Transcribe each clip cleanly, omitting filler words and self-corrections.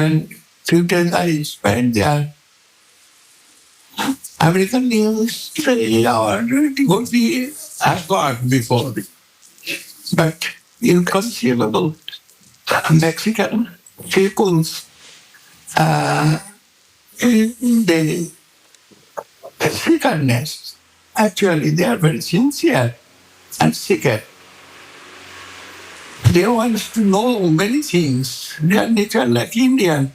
And 2 days I spent there. American news, our devotee has got before. But inconceivable Mexican people's the sickness. Actually, they are very sincere and sick. They want to know many things. They are nature like Indian.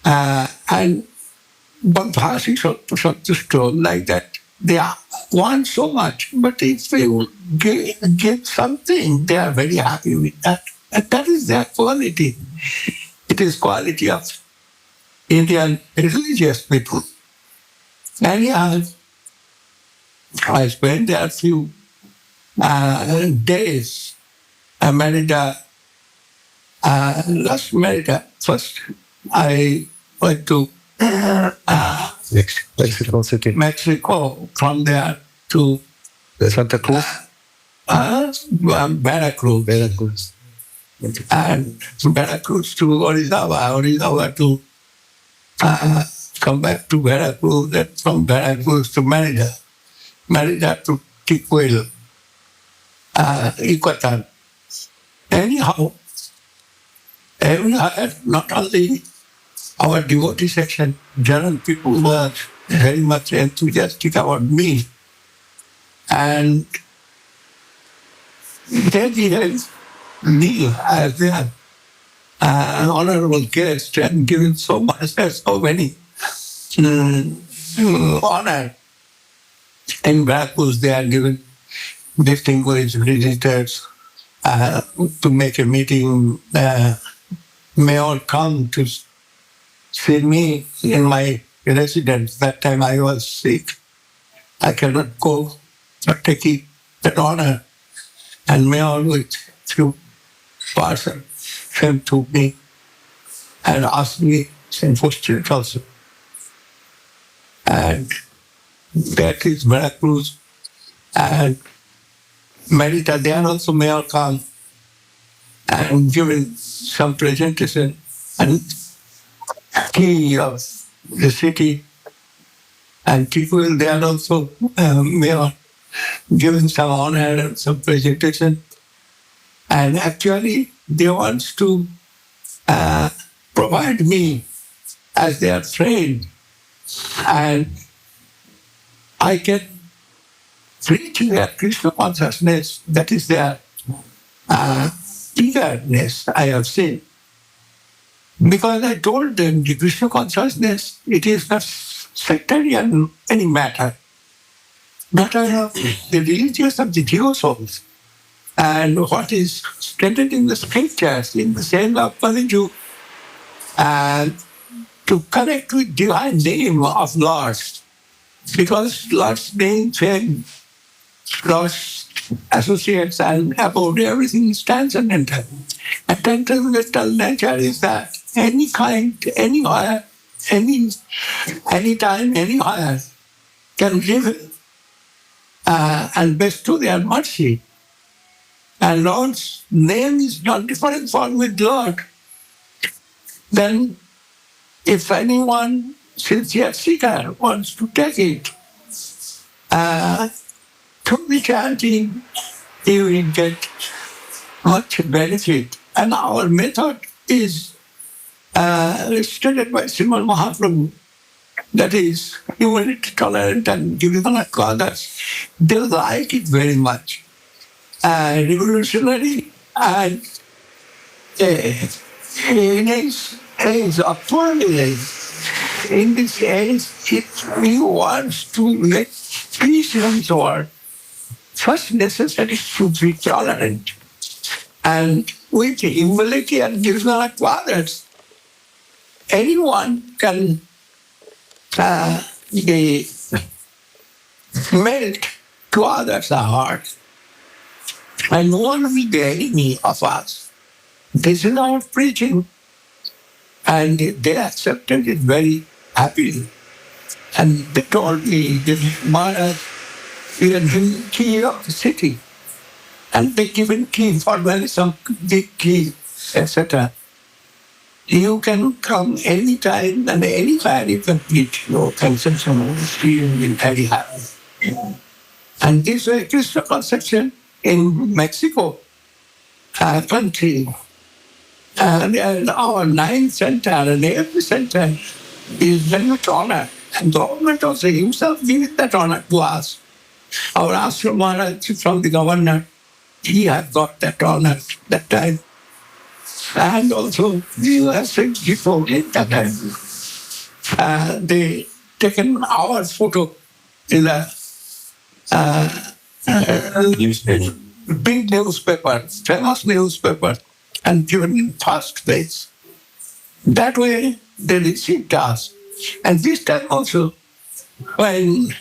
And Bhakti Sottusto, like that. They want so much, but if they give something, they are very happy with that. And that is their quality. It is quality of Indian religious people. Anyhow, I spent there a few days. I married last married first. I went to Mexico City. Mexico, from there to Santa Cruz. Veracruz. And from Veracruz to Orizaba to come back to Veracruz, then from Veracruz to Merida to Ticuel, Yucatan. Anyhow, not only our devotee section, general people were very much enthusiastic about me. And they did me as their honorable guest and given so much, so many honor. In Veracruz, they are given distinguished visitors to make a meeting. May all come to see me in my residence. That time I was sick. I cannot go, but taking that honor. And may all with few persons came to me and asked me some questions also. And that is Veracruz. And Merida, they are also may all come and given some presentation and key of the city. And people, they are also may all given some honor and some presentation. And actually, they want to provide me as their friend. And I can preach their Krishna consciousness. That is their eagerness, I have seen. Because I told them the Krishna consciousness, it is not sectarian any matter. Matter of the religious of the Jew souls. And what is stated in the scriptures, in the saying of Parinju, and to connect with divine name of Lord. Because Lord's name, fame, Lord's associates and about everything is transcendental. And transcendental nature is that any kind, anywhere, anytime, anywhere can live and bestow their mercy. And Lord's name is not different from with Lord. Then if anyone, sincere seeker, wants to take it, to be chanting, he will get much benefit. And our method is stated by Srila Mahaprabhu. That is, humility, tolerant, and giving honor to others. They like it very much. Revolutionary and in his age of tolerance, in this age, he wants to make peace in the world. First necessary to be tolerant. And with humility and giving honor to others, anyone can melt to others' heart. And no one will be the enemy of us. This is our preaching. And they accepted it very happily. And they told me, this Maharaj, you are the key of the city. And they given key for some big key, etc. You can come anytime and anywhere you can eat your consumption in very happy. And this way, Krishna conception in Mexico country, and our ninth center and every center is very much honored. And the government also himself gives that honor to us. Our Ashram Maharaj from the governor, he has got that honor that time. And also, the US before that time, they taken our photo in a big newspaper, famous newspaper, and given in first place. That way, they received us. And this time also, when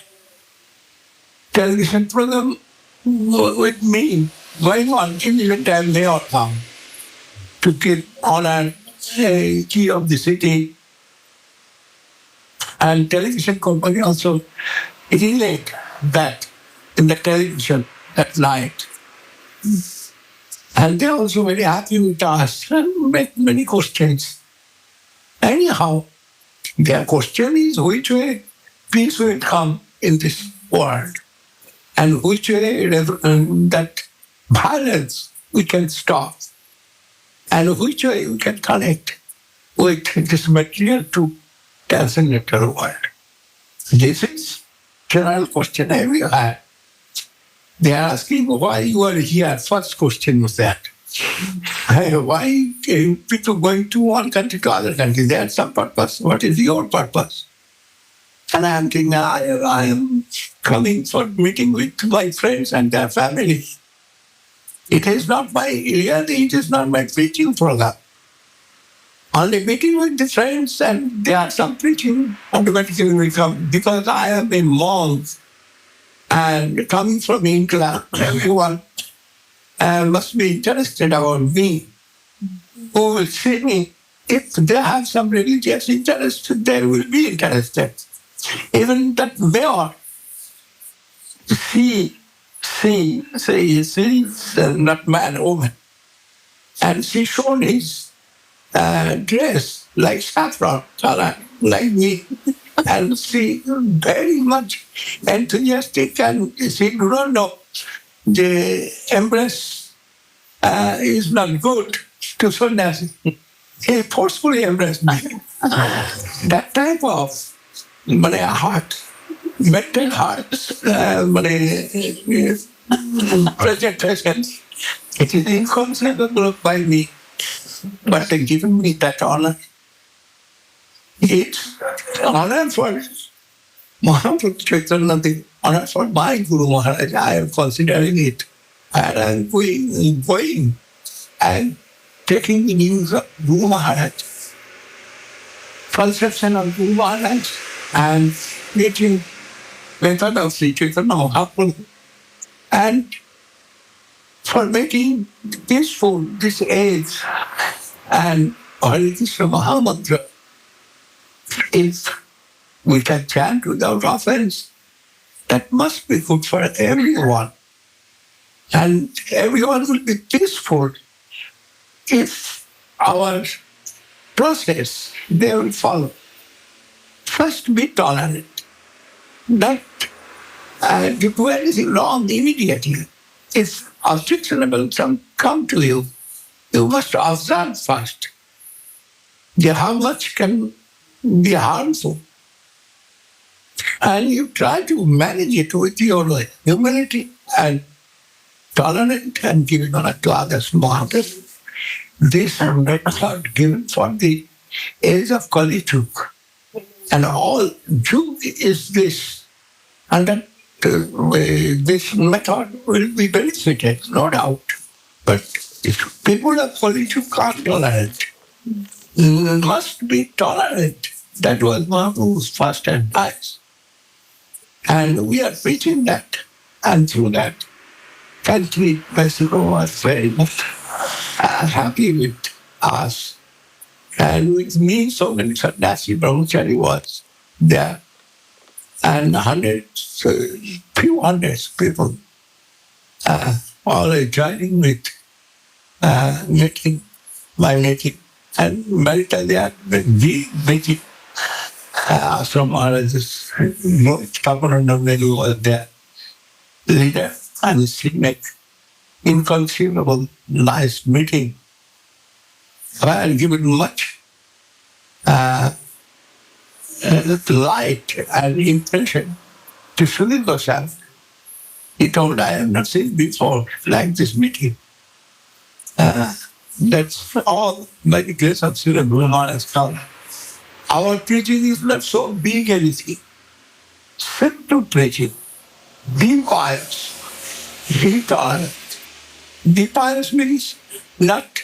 television program with me going on, in time they all come to give honor, key of the city. And television company also relate that in the television at night. And they're also very happy with us and make many questions. Anyhow, their question is which way peace will come in this world and which way that violence we can stop and which way we can connect with this material to transcendental world. This is general question everywhere. They are asking why you are here. First question was that. Why people going to one country to other country? They have some purpose. What is your purpose? And I am thinking, I am coming for meeting with my friends and their families. It is not it is not my preaching program. Only meeting with the friends and there are some preaching automatically will come because I am a monk and coming from India, everyone must be interested about me. Who will see me? If they have some religious interest, they will be interested. Even that mayor, she is not man, woman. And she shown his dress like saffron color, like me. And she very much enthusiastic and she don't know the embrace is not good to sannyasi. He forcefully embraced me. That type of heart, mental heart, presentation, it is inconceivable by me, but they given me that honor. It's honor for Mahaprabhu Chaitanya, the honor for my Guru Maharaj. I am considering it. And I'm going and taking the news of Guru Maharaj, conception of Guru Maharaj, and meeting method of Sri Chaitanya Mahaprabhu, and for making peaceful this age and Hari-katha Mahamantra. If we can chant without offense, that must be good for everyone. And everyone will be peaceful if our process they will follow. First, be tolerant. Not do anything wrong immediately. If objectionable come to you, you must observe first. How much can be harmful? And you try to manage it with your humility and tolerant and giving honor to others more. This method given for the age of Kali Yuga. And all Yuga is this. And that this method will be benefited, no doubt. But if people of Kali Yuga are tolerant, must be tolerant. That was Mahaprabhu's first advice. And we are preaching that. And through that, country Mexico was very much happy with us. And with me, so many sannyasi brahmachari was there. And hundreds, few hundreds people all are joining with my meeting. And Marita, they are very basic ashram Maharaj's Kapananda was their leader, and she make inconceivable nice meeting. I had given much light and impression to Srila Govinda. He told, I have not seen before like this meeting. That's all by the grace of Srila Govinda Maharaj come. Our preaching is not so big anything. Simple preaching. Be pious. Be tolerant. Be pious means not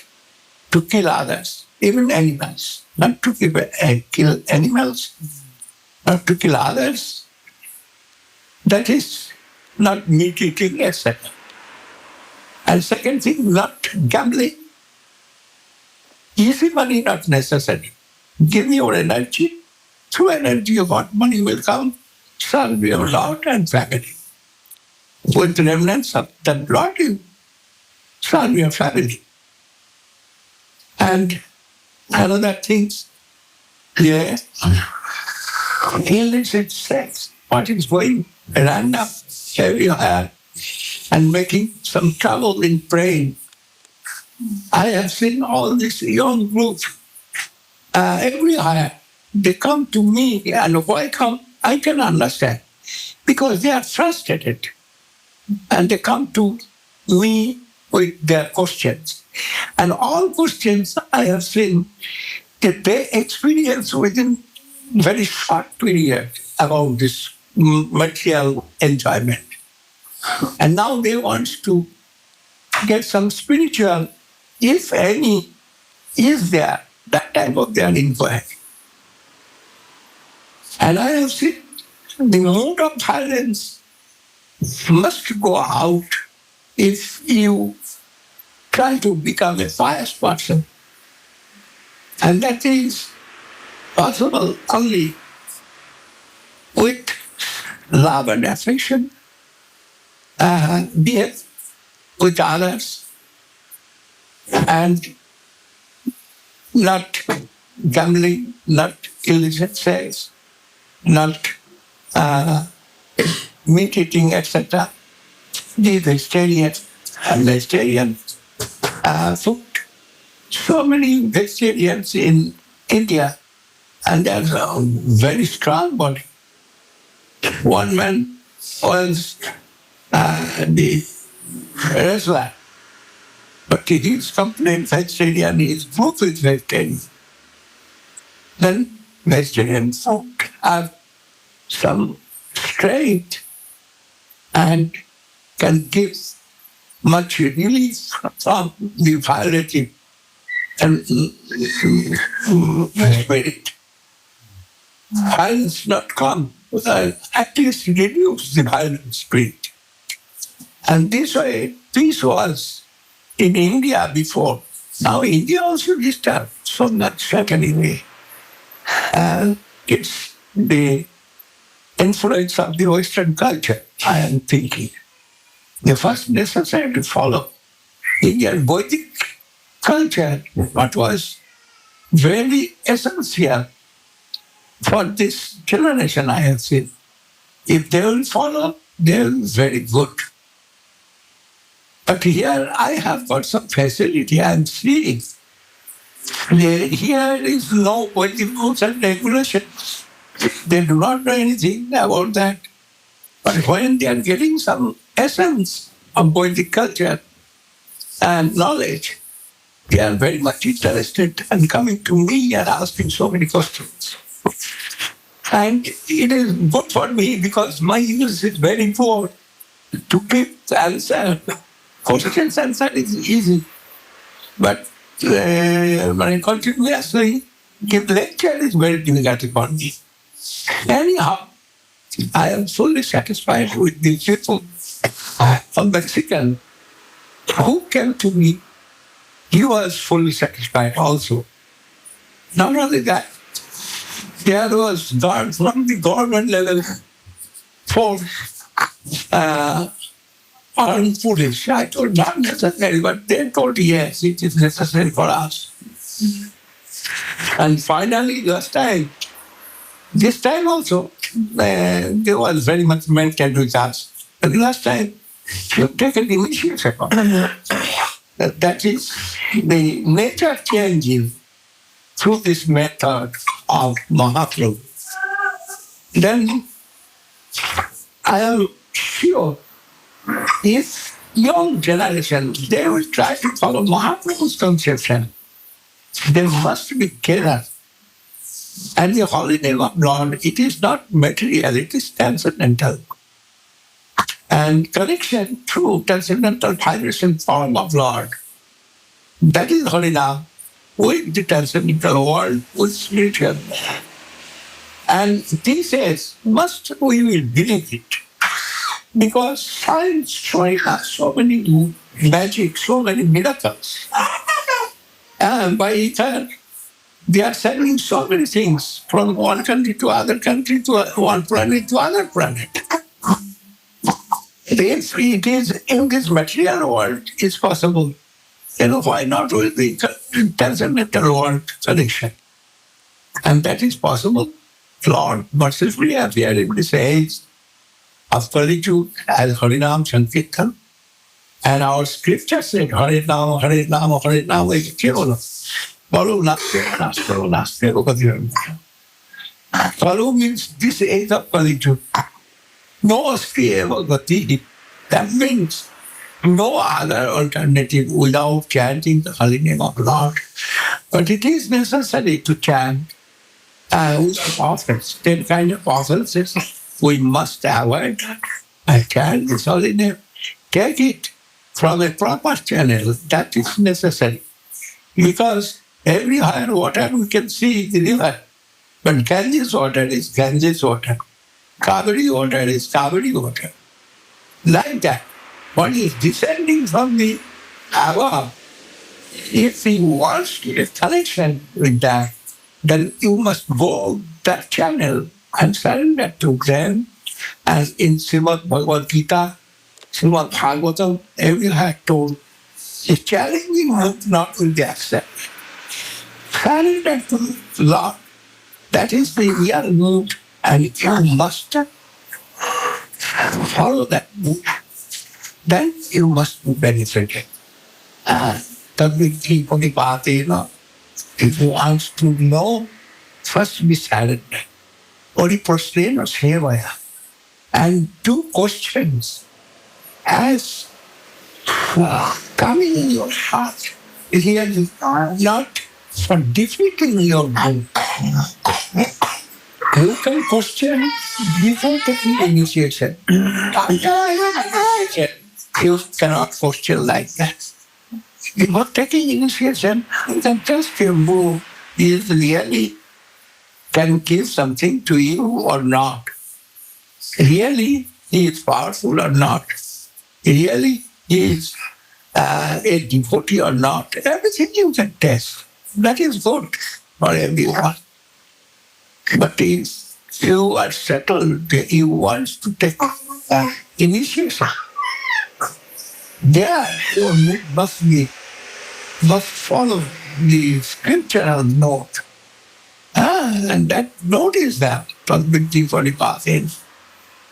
to kill others, even animals. Not to kill animals, not to kill others. That is not meat eating, etc. And second thing, not gambling. Easy money not necessary. Give your energy. Through energy you got, money will come. Serve your Lord and family. With remnants of that Lord, you serve your family. And another thing, yeah, illicit sex, what is going random everywhere and making some trouble in praying. I have seen all this young group everywhere. They come to me, and why come? I can understand. Because they are frustrated. And they come to me with their questions. And all questions I have seen that they experience within very short period about this material enjoyment. And now they want to get some spiritual, if any, is there, that type of their inquiry. And I have seen the mood of violence must go out if you try to become a pious person. And that is possible only with love and affection, behave with others, and not gambling, not illicit sex, not meat eating, etc. The vegetarian and vegetarian food. So many vegetarians in India, and there's a very strong body. One man was the wrestler, but his complaint vegetarian is proof is vegetarian. Then vegetarian food have some strength and can give much relief from the violative and spirit. Violence not come, at least reduce the violent spirit. And this way, peace was in India before. Now India also disturbed so much certainly. And it's the influence of the Western culture, I am thinking. The first necessary to follow Indian Vedic culture, what was very essential for this generation I have seen. If they will follow, they will be very good. But here I have got some facility, I am seeing. Here is no Vedic rules and regulations. They do not know anything about that. But when they are getting some essence of Vedic culture and knowledge, they are very much interested and coming to me and asking so many questions. And it is good for me because my English is very poor to give the answer. Questions answer is easy. But when I continuously give lecture, it's very difficult for me. Anyhow, I am fully satisfied with the people from Mexican who came to me. He was fully satisfied also. Not only that, there was from the government level for armed police. I told not necessary, but they told yes, it is necessary for us. And finally, this time also, there was very much mentioned with us. But last time, you take an initiation. That is the nature changing through this method of Mahaprabhu. Then I am sure if young generation, they will try to follow Mahaprabhu's conception. They must be careless. And the holy name of Lord, it is not material, it is transcendental. And connection through transcendental vibration form of Lord. That is holy name with the transcendental world, with spiritual. And this is, must we will believe it. Because science showing us so many magic, so many miracles. And by ether, they are sending so many things from one country to other country, to one planet to other planet. If it is in this material world, it's possible. Why not with the transcendental world connection? And that is possible. Lord mercifully appeared in this age of solitude as Harinam Sankirtan. And our scripture said, Harinam, Harinam, Harinam, Kalu means this age of solitude. No eva gati. That means no other alternative without chanting the holy name of Lord. But it is necessary to chant with offense. That kind of offenses we must avoid. I chant this holy name. Take it from a proper channel. That is necessary. Because every higher water we can see the river. But Ganges water is Ganges water. Kaveri water is Kaveri water. Like that. What is descending from the above, if he wants to get connection with that, then you must go that channel and surrender to them. As in Srimad Bhagavad Gita, Srimad Bhagavatam, every had told, the challenging would not will be accepted. Surrender to the Lord. That is the real mood, and you must follow that mood. Then you must be benefited. If you want to know, first be silent. Only prostrate or sevaya. And do questions as coming in your heart. Really, not for defeating your mind. You can question before taking initiation. You cannot question like that. Before taking initiation, you can test your move is really can give something to you or not. Really, he is powerful or not. Really, he is a devotee or not. Everything you can test. That is good for everyone. But if you are settled, you want to take initiation. There, you must follow the scriptural note. And that note is that Padmiti Paripatin,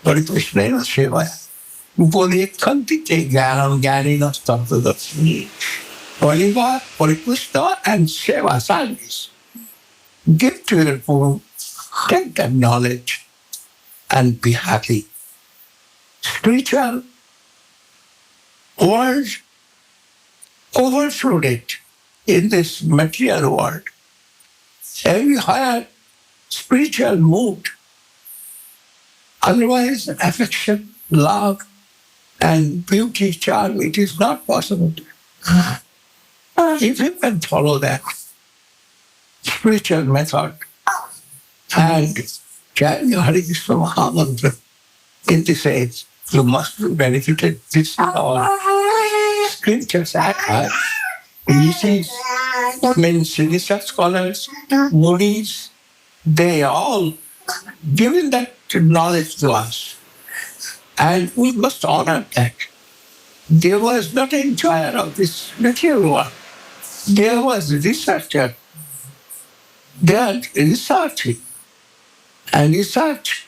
Paripushnena Shivaya. Upodekantite Gyanam Gyanina Tattvadatmi. Pariva, Paripushna, and Seva service. Give to your Guru, take that knowledge, and be happy. Spiritual world overflowed in this material world. Every higher spiritual mood, otherwise affection, love, and beauty, charm, it is not possible. If you can follow that spiritual method and carry your Hari-katha Mahamantra in this age, you must be benefited. This is all scriptures are. Rishis, means research scholars, munis, they all given that knowledge to us. And we must honor that. There was not an enjoyer of this material world. There was a researcher They are researching and research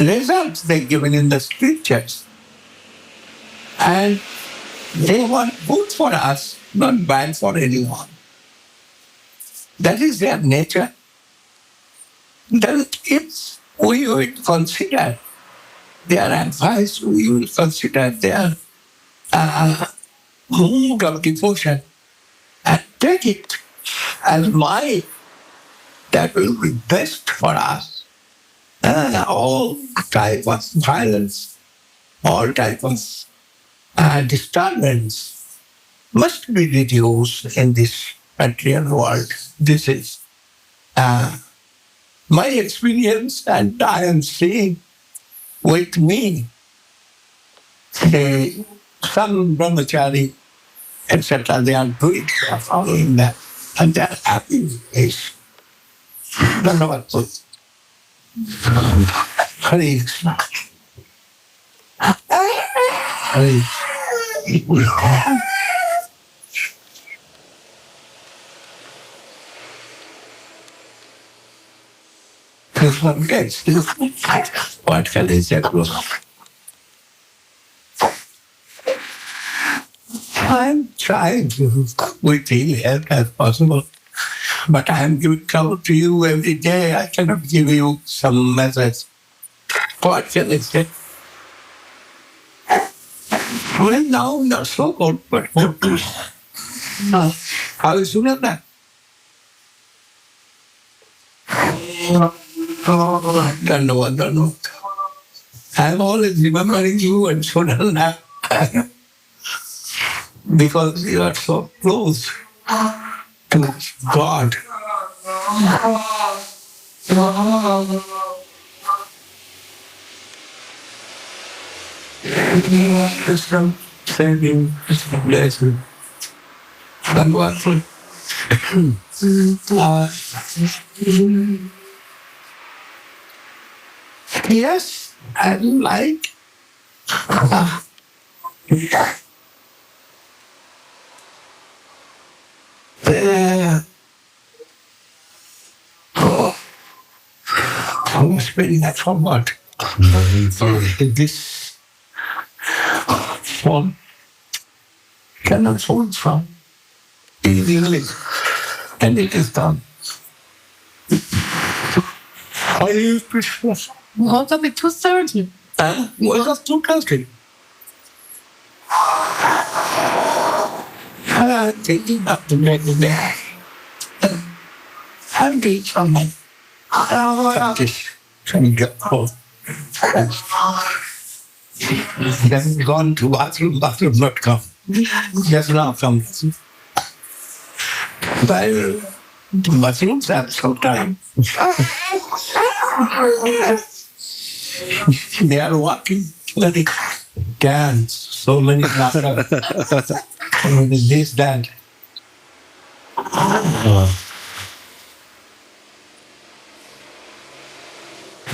results they given in the scriptures. And they want good for us, not bad for anyone. That is their nature. Then if we will consider their advice, we will consider their mood of devotion and take it as mine. That will be best for us. All type of violence, all type of disturbance must be reduced in this material world. This is my experience, and I am seeing with me some brahmachari, etc. They are doing, they are following that, and they are happy with this. Dhanyavad. Hare Krishna. Hare what can I say? I'm trying to with the help as possible, but I am giving trouble to you every day. I cannot give you some message. What can I say? Well, now not so good, but how is Sundar? Don't know. I'm always remembering you and Sundar because you are so close to God. Krishna, send him, bless him. And wonderful. Yes, I like I was spelling that from what? This form cannot fall from in English, and it is done. Hare Krishna. Woke up at 2:30. Woke up 2:30. Taking up the day. I'm doing something. I'm just trying to get home. Then gone to bathroom not come. Just now come. But the bathrooms have some time. They are walking, letting dance, so many laughter. This, that.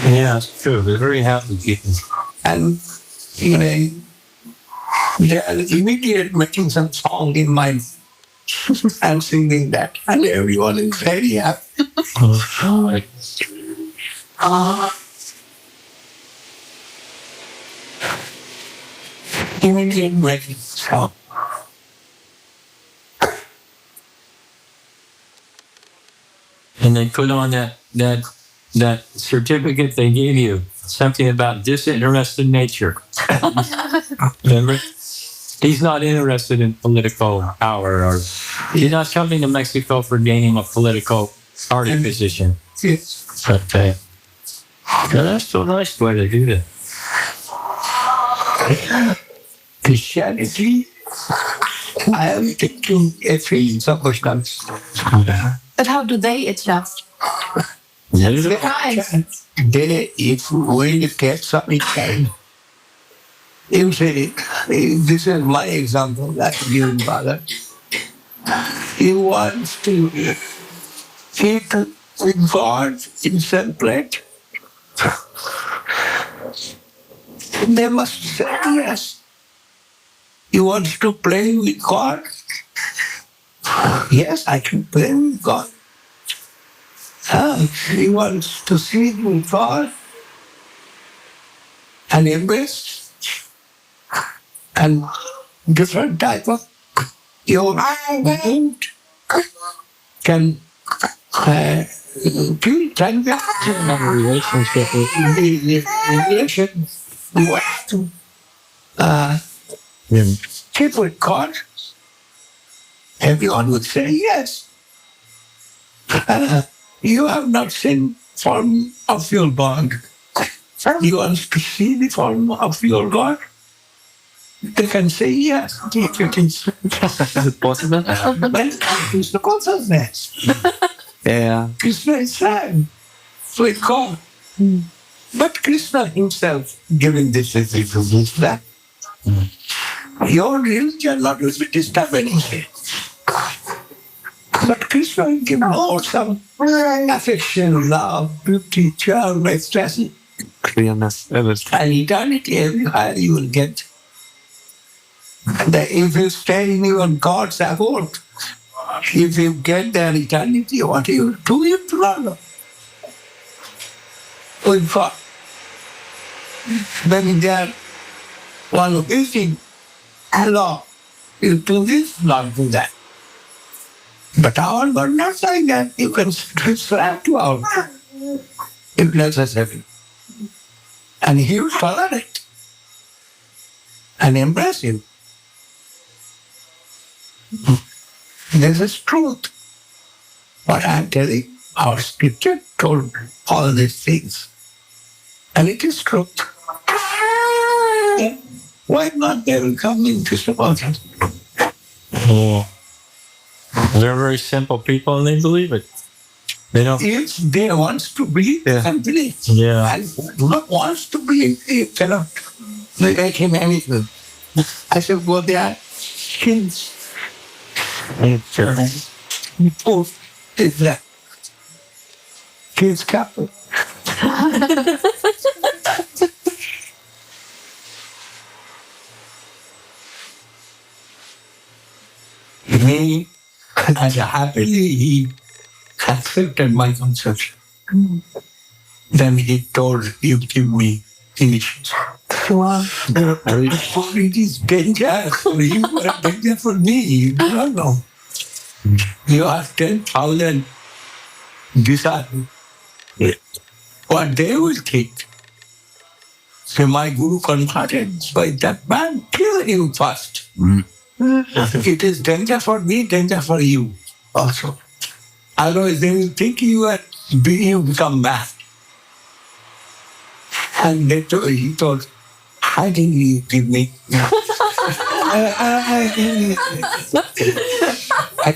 Yeah, it's true. They're very happy people. And they are immediately making some song in mind and singing that. And everyone is very happy. Immediately making song. And they put on that certificate they gave you, something about disinterested nature. Remember? He's not interested in political power, or he's not coming to Mexico for gaining a political party position. Yes. But that's so nice way to do that. Christianity, I am taking a free circumstance. But how do they adjust? They, if we get something done, you say, this is my example, that's given Father. He wants to eat with God in some plate. They must say yes. He wants to play with God. Yes, I can play with God. He wants to see God and embrace and different type of yoga can feel transaction Relationship with relation to keep with God. Everyone would say yes. You have not seen form of your God. You want to see the form of your God? They can say yes. If it is possible. well, Krishna consciousness. Yeah. Krishna is sad with God. But Krishna himself giving this is that your religion not will be disturbing anything. But Krishna will give more some affection, love, beauty, charm, ecstasy. Clearness. And eternity everywhere you will get. And if you stay in your God's abode, if you get there eternity, what you do, you do not know. With God. When they are one eating, Allah, you do this, not do that. But our God not like that. You can slap to our God if necessary. And he will tolerate and embrace you. This is truth. What I'm telling, our scripture told all these things. And it is truth. Why not they will come into supporting? Oh. They're very simple people and they believe it. They don't. If they want to believe, they can believe. Yeah. And do not want to believe, they cannot make him anything. I said, well, they are kids. Both is that kids couple. Me, and happily he accepted my conception. Then he told, you give me initiation. It is danger for you and danger for me. You do not know. You have 10,000 disciples. What they will think. So my guru converted, by that man, kill him first. It is danger for me, danger for you also. Otherwise they will think you become mad. And he told, how did you give me? I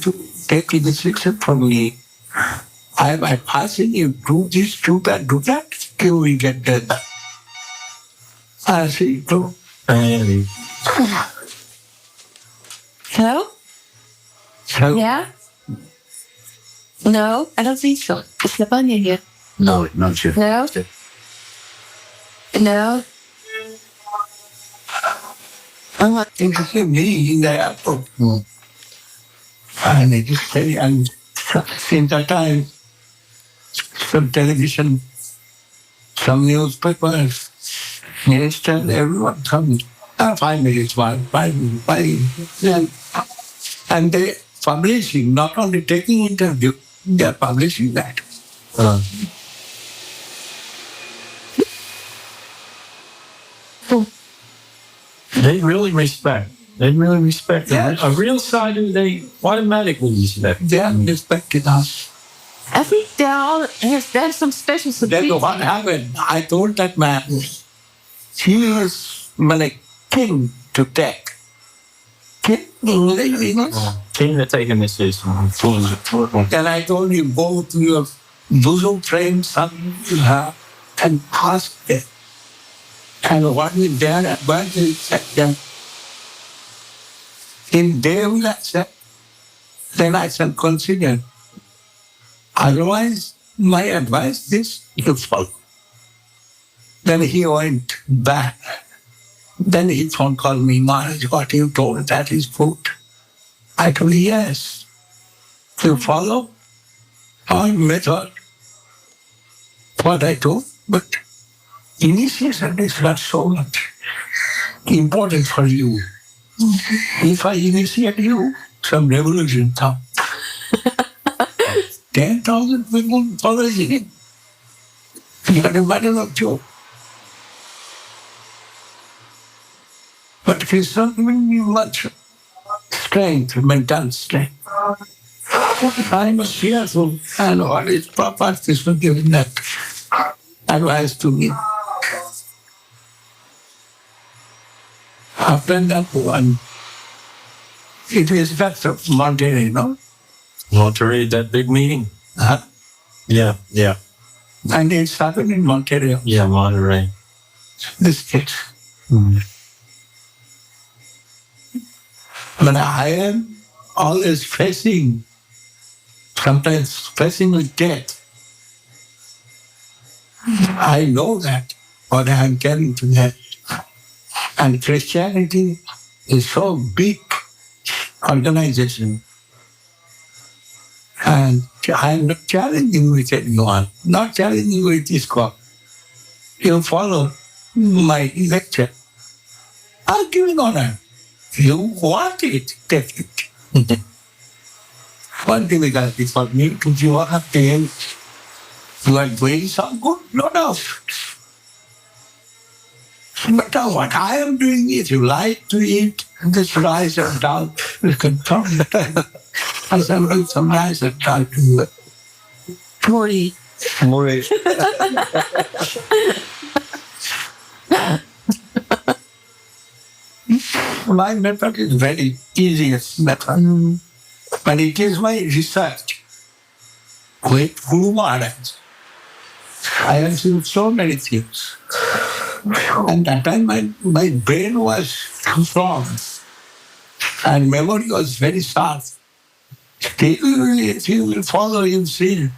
to take instruction from me. I am asking you, do this, do that, you will get dead. I say, do. Hello? So, Yeah? No, I don't think so. It's Lavanya here. no, not you. No? No? Interesting me in the airport. And it is very, and since that time, some television, some newspapers, ministers, everyone comes. 5 minutes, and they publishing, not only taking interview, they are publishing that. They really respect. They really respect. Yes. A real sadhu, they automatically respect. They are respecting us. I think there's some special Then what happened? I told that man, he is like king to take. King, King to take initiation. Then I told him, go to your bosom friend, son you have, and ask them. And what is their advantage at them? If they will accept, then I shall consider. Otherwise, my advice is to follow. Then he went back. Then he phone called me, Maharaj, what you told, that is good. I told him, yes. To follow, or method, what I do, but initiation is not so much important for you. If I initiate you, some revolution comes. 10,000 people following it. You got a matter of joke. But Krishna giving me much strength, mental strength. I must fearful, and what is proper Krishna giving that advice to me. After that one, it is that of Monterey, no? Monterey, that big meeting? Huh? Yeah. And it started in Monterey. Yeah, Monterey. This case. But I am always sometimes facing with death. I know that, what I am carrying to that. And Christianity is so big organization. And I am not challenging with anyone, not challenging with this God. You follow my lecture. I'm giving honor. You want it, take it. One difficulty for me to give up again. You are doing some good, no doubt. But what I am doing, if you like to eat, this rice and dal, you can come. As I'm doing some rice and dal to it. Mori. My method is very easiest method. But it is my research with Guru Maharaj. I have seen so many things. And that time my brain was strong and memory was very sharp. Still, if you will follow, you'll see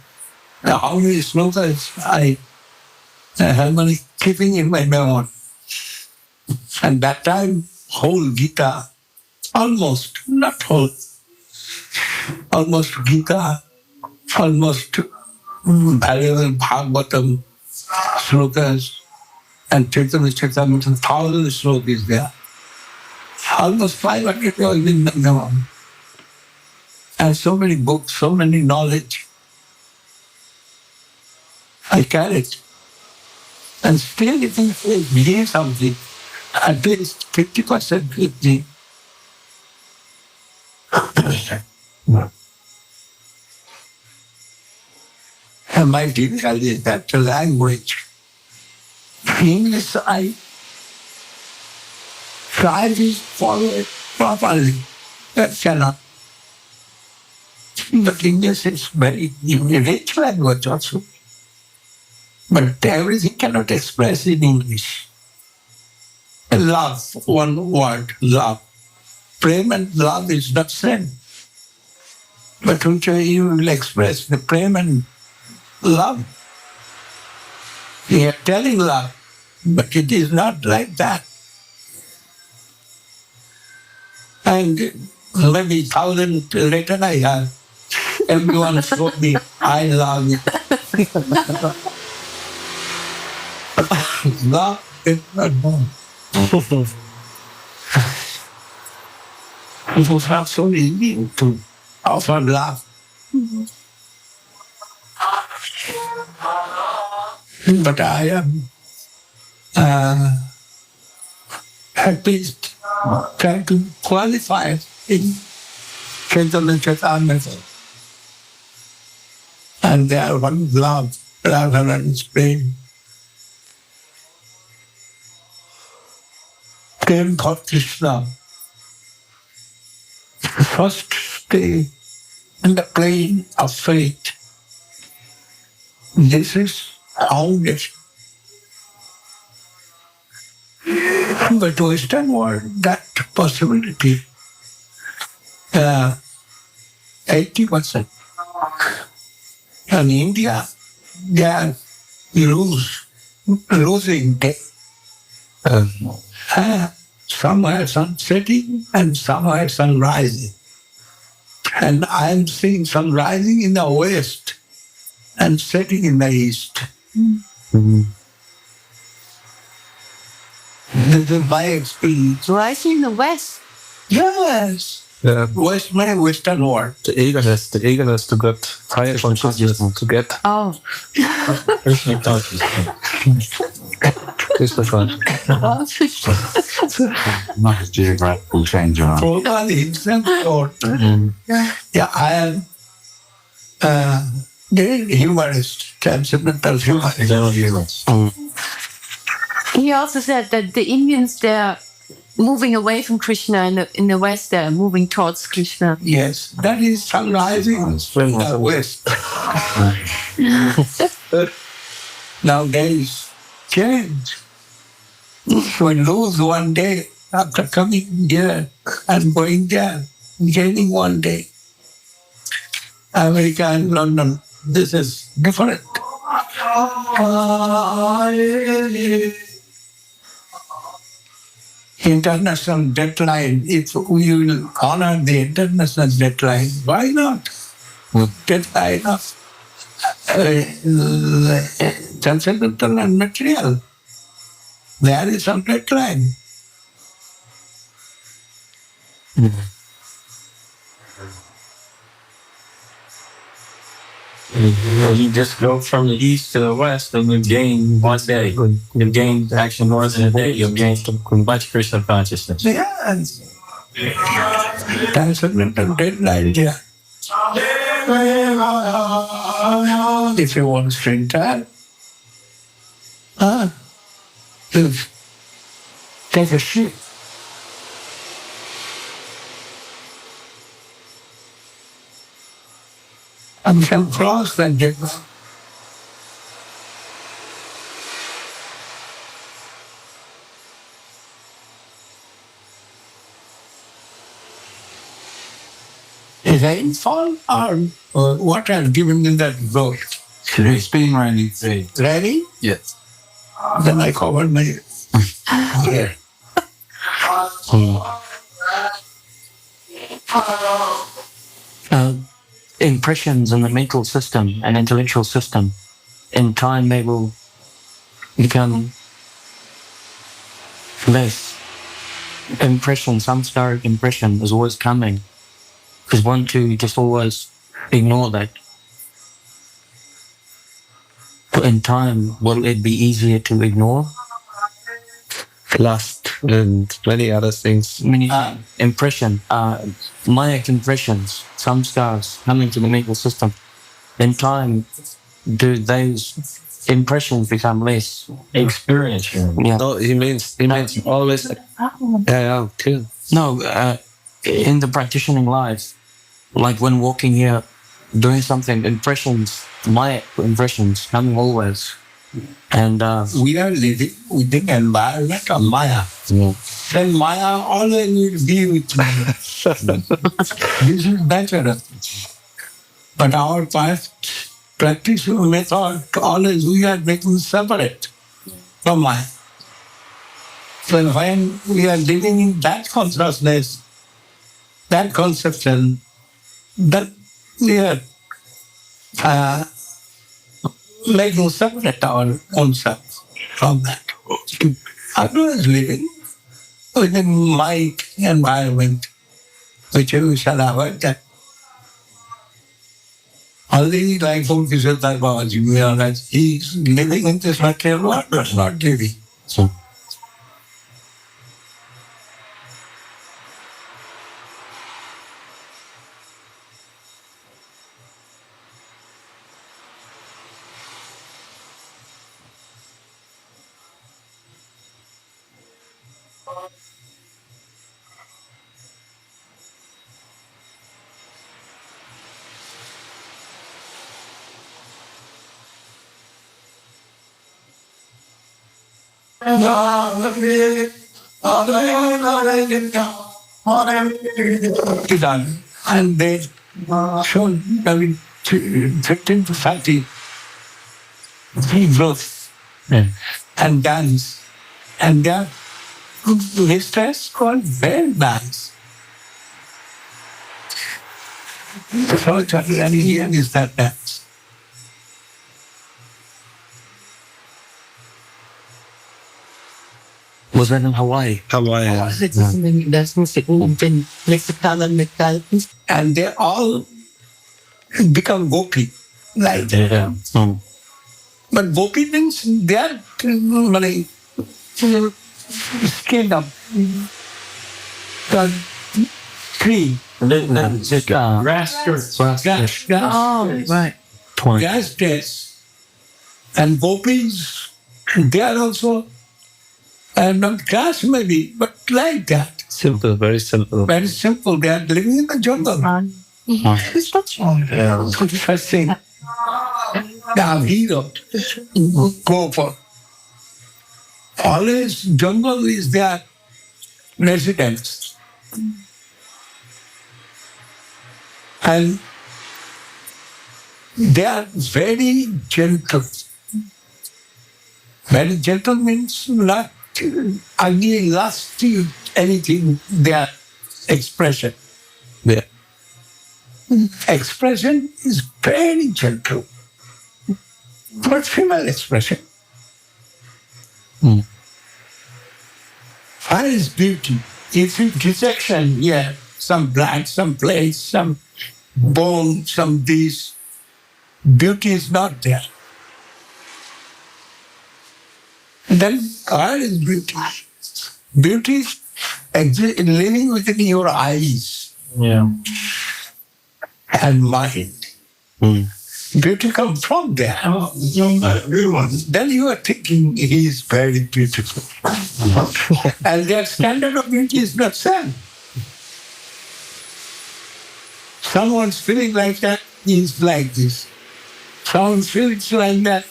how many slokas I have keeping in my memory. And that time, whole Gita, almost, not whole, almost Gita, almost valuable Bhagavatam slokas, and Chaitanya Charitamrita, 1,000 slokas there. Almost 500 were in the memory. And so many books, so many knowledge. I carried. And still if you believe something, at least 50% 50. And my difficulty is that the language. English, I try to follow it properly. That cannot. But English is very rich language also. But everything cannot express in English. Love, one word, love. Prem and love is not same. But which you will express the prem and love. You are telling love, but it is not like that. And maybe 1,000 later I have. Everyone showed me, I love you. Love is not known. People have so easy to offer love. But I am at least trying to qualify it in Chaitanya Charitamrita. And they are one love rather than pain. Prem for Krishna. First stay in the plane of faith. This is foundation. But Western world, that possibility, 80%. And India, they are losing. Somewhere sun setting and somewhere sun rising. And I am seeing sun rising in the west. and setting in the east. This is my experience. Rising in the west. Yes. West my Western world. The eagerness to get higher consciousness, to get Oh. Krishna consciousness. Krishna Not a geographical change around. Prabhupada himself thought, I am very humorist, transcendental humorist. He also said that the Indians, they're moving away from Krishna, and in the West, they're moving towards Krishna. Yes, that is sunrising from the West. Nowadays, change. We lose one day after coming here and going there, gaining one day. America and London, this is different. International deadline, if we will honor the international deadline, why not? Deadline of transcendental and material. There is some deadline. You just go from the east to the west and you gain one day. You gain actually more than a day. You gain much Krishna consciousness. Yes. Transcendental deadline, yeah. If you want to spend time, take a ship. And can cross that deadline. Rainfall or what has given me that growth? It's been raining today. Ready? Yes. Then I covered my hair. Impressions in the mental system and intellectual system, in time they will become less. Impression, some stark impression is always coming, because one, two, just always ignore that. In time, will it be easier to ignore? lust and many other things. Many impression, Mayak impressions, some stars coming to the mental system. In time, do those impressions become less? Experience. Yeah. No, he means always. Yeah, too. No, in the practicing life, like when walking here, doing something, impressions, my impressions coming always. And we are living within the environment of Maya. yeah. Then Maya always will be with me. This is better. But our past practice method, always we are making separate from Maya. So when we are living in that consciousness, that conception, that we are making separate our own self from that. Otherwise living within my environment, which we shall avoid that. Only like Srila Maharaj, he's living in this material world, but not living. So, Done. And they showed 15 to 30 growth and dance. And their mistress called very dance. So and here is that dance. Was that in Hawaii? Hawaii. And they all become gopi. Like Yeah. But gopi means they are skinned up. The tree. Grass. Oh, right. Point. Grass dress. And gopis, they are also, and not grass maybe, but like that. Simple, very simple. Very simple. They are living in the jungle. Interesting. Now, hero, go for. Always jungle is their residence. And they are very gentle. Very gentle means not ugly, lusty, anything, their expression. Yeah. Expression is very gentle. But female expression. What is beauty? If you dissection, yeah, some black, some place, some bone, some this, beauty is not there. Then what is beauty? Beauty is living within your eyes and mind. Beauty comes from there. Then you are thinking he is very beautiful. And their standard of beauty is not same. Someone's feeling like that, he is like this. Someone's feeling like that,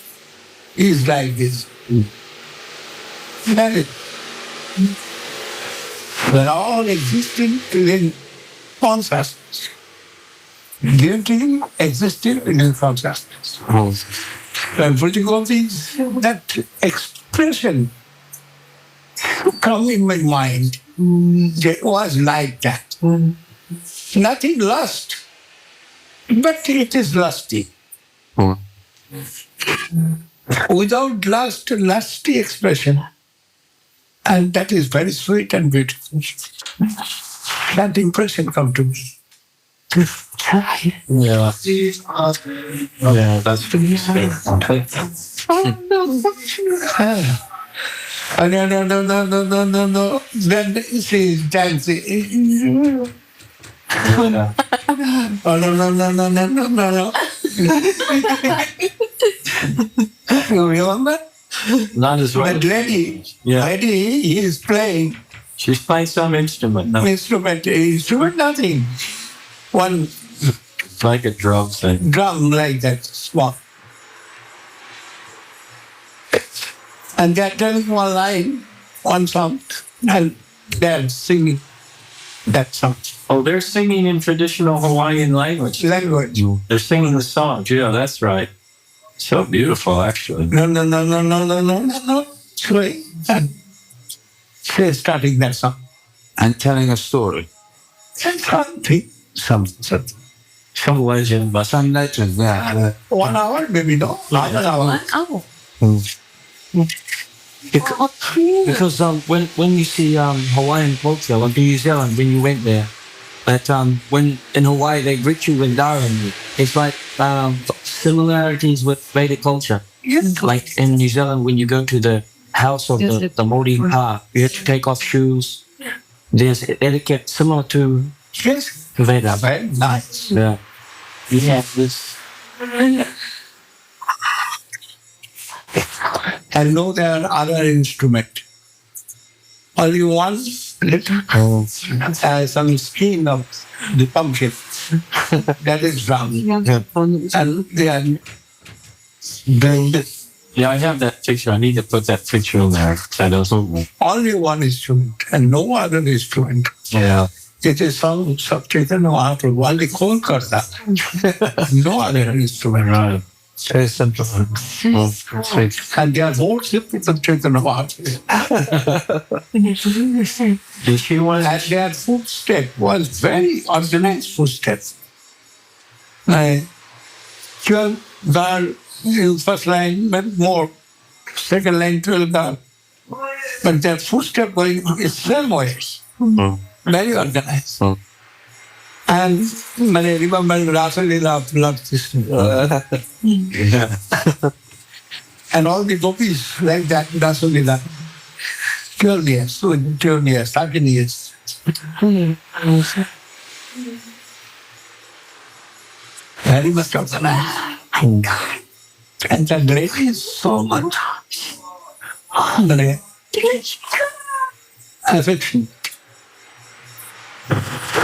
he is like this. That is. They're all existing within consciousness. Beauty existing within consciousness. And political things, that expression come in my mind. It was like that. Nothing lust, but it is lusty. Without lust, lusty expression. And that is very sweet and beautiful. That impression come to me. Yeah. Yeah, that's No. Then she is dancing. Oh, no. You remember? not as well. That lady, Yeah. he is playing She's playing some instrument. No, instrument, nothing. One it's like a drum thing. drum like that, small. And they're telling one line, one song, and they're singing that song. Oh, they're singing in traditional Hawaiian language. Language. They're singing the songs. Yeah, that's right. So beautiful, actually. No. Sorry. And she's starting that song. And telling a story. Something. Some legend, but Some legend, yeah. 1 hour, maybe not. Not an hour. Oh. Because when you see Hawaiian culture, like in New Zealand, when you went there, that when in Hawaii they greet you with darshan, it's like similarities with Vedic culture. Yes. Like in New Zealand, when you go to the house of the Modi pa, you have to take off shoes. There's etiquette similar to Yes. Veda. Very nice. Yeah. You have this. And no, there are other instruments. Only one little some skin of the pumpkin. That is drum. And they are doing this. yeah, I have that picture. I need to put that picture in there. That doesn't. Only one instrument and no other instrument. Yeah. It is some Chaitanya Mahaprabhu, only Kolkata. No other instrument. Right. Very simple. And they are more simple than Chaitanya Mahaprabhu. Did she want? And their footstep was very organized footstep. Twelve girl in first line, but more. Second line, 12 girl. But their footstep going is same ways. Very organized. And when I remember Rasa Leela of Lord Krishna. And all the gopis like that, Rasa Leela. 12 years, 12 years, 13 years. Very much organized. And the grace is so much. Affection.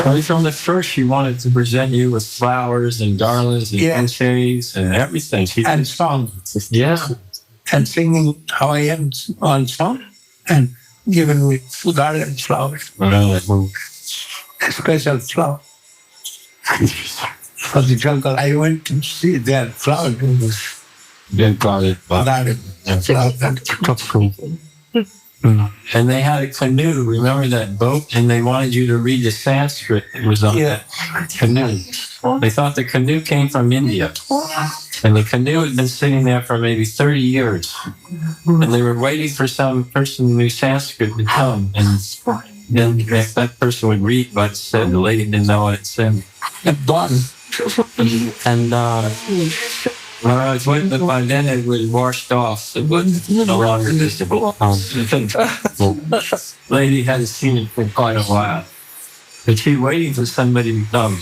Right from the first, she wanted to present you with flowers and garlands and bouquets and everything. And song. Yeah. And singing Hawaiian on song. And giving me garland flowers. Special flower. For the jungle, I went to see their flower. Then got it. Garden. And they had a canoe. Remember that boat? And they wanted you to read the Sanskrit. It was on that canoe. They thought the canoe came from India. And the canoe had been sitting there for maybe 30 years. And they were waiting for some person who knew Sanskrit to come. And then if that person would read what it said, the lady didn't know what it said. And Maharaj went, but by then it was washed off. It was no longer visible. Lady hadn't seen it for quite a while. But she waiting for somebody to come.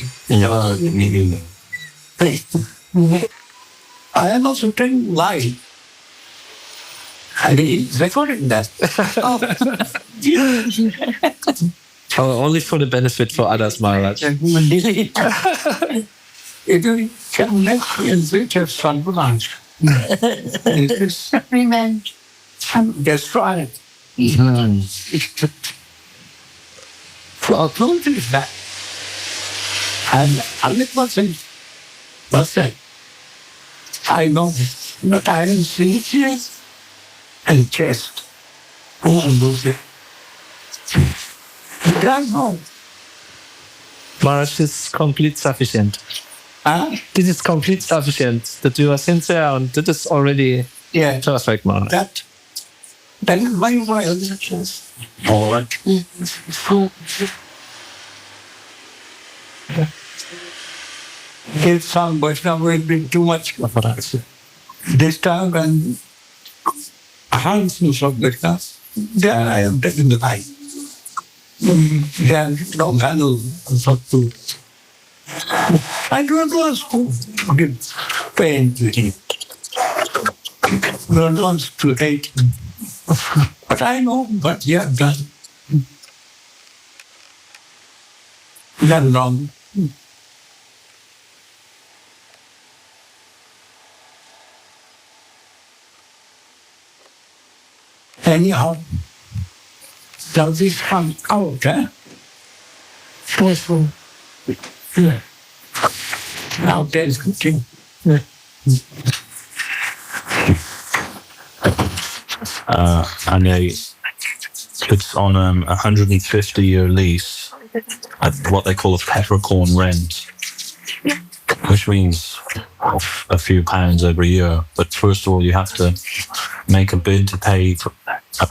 I am also telling live. I mean, recording that. Only for the benefit for others, Maharaj. It can make me in VHS Tape. It is destroyed. For truth is that. And 100%. What's that? I know not iron sleeves and chest. Oh, lose it. I know. Maharaj, this is complete sufficient. This is complete sufficient. That you are sincere and that is already perfect, Maharaj. That is my violations. All right. His song Vaishnava will be too much for us. This time when harmfulness of Krishna, then I am taking the life. Then no handle to. I don't want to give pain to him. I don't want to hate him. But I know what he has done. Not wrong. Anyhow, does this come out, eh? Now there's continue. And it's on a 150-year lease at what they call a peppercorn rent, which means a few pounds every year. But first of all, you have to make a bid to pay for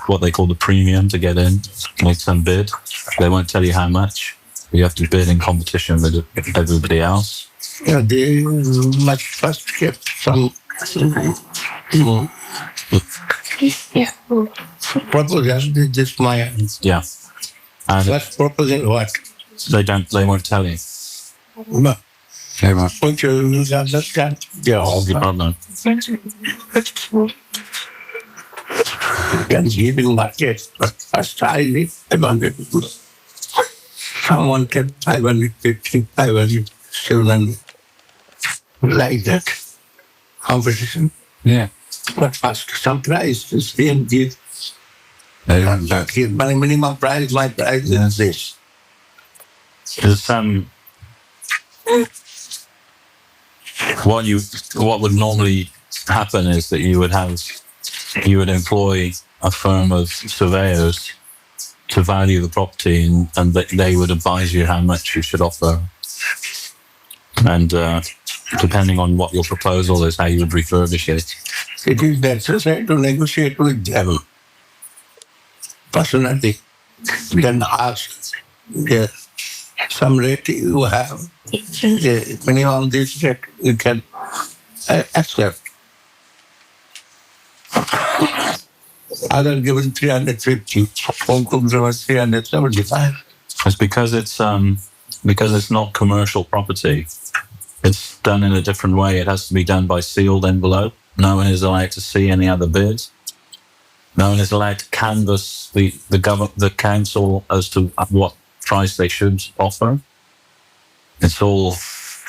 what they call the premium to get in. Make some bid. They won't tell you how much. You have to bid in competition with everybody else. Yeah, they must first get some proposal. This my Yeah. And first proposal what? they won't tell you. No. Don't you understand? Yeah, No. can give in market, but first I need 500. Someone can 550, 500, like that. Competition. Yeah. But first, some price is being give. My minimum price, my price is this. There's what would normally happen is that you would employ a firm of surveyors to value the property, and they would advise you how much you should offer. And depending on what your proposal is, how you would refurbish it. It is necessary to negotiate with them. personally, then ask some relative who have minimum this that you can accept. Other given 350, Hong Kong was 375. It's because it's not commercial property. It's done in a different way. It has to be done by sealed envelope. No one is allowed to see any other bids. No one is allowed to canvass the council as to what price they should offer. It's all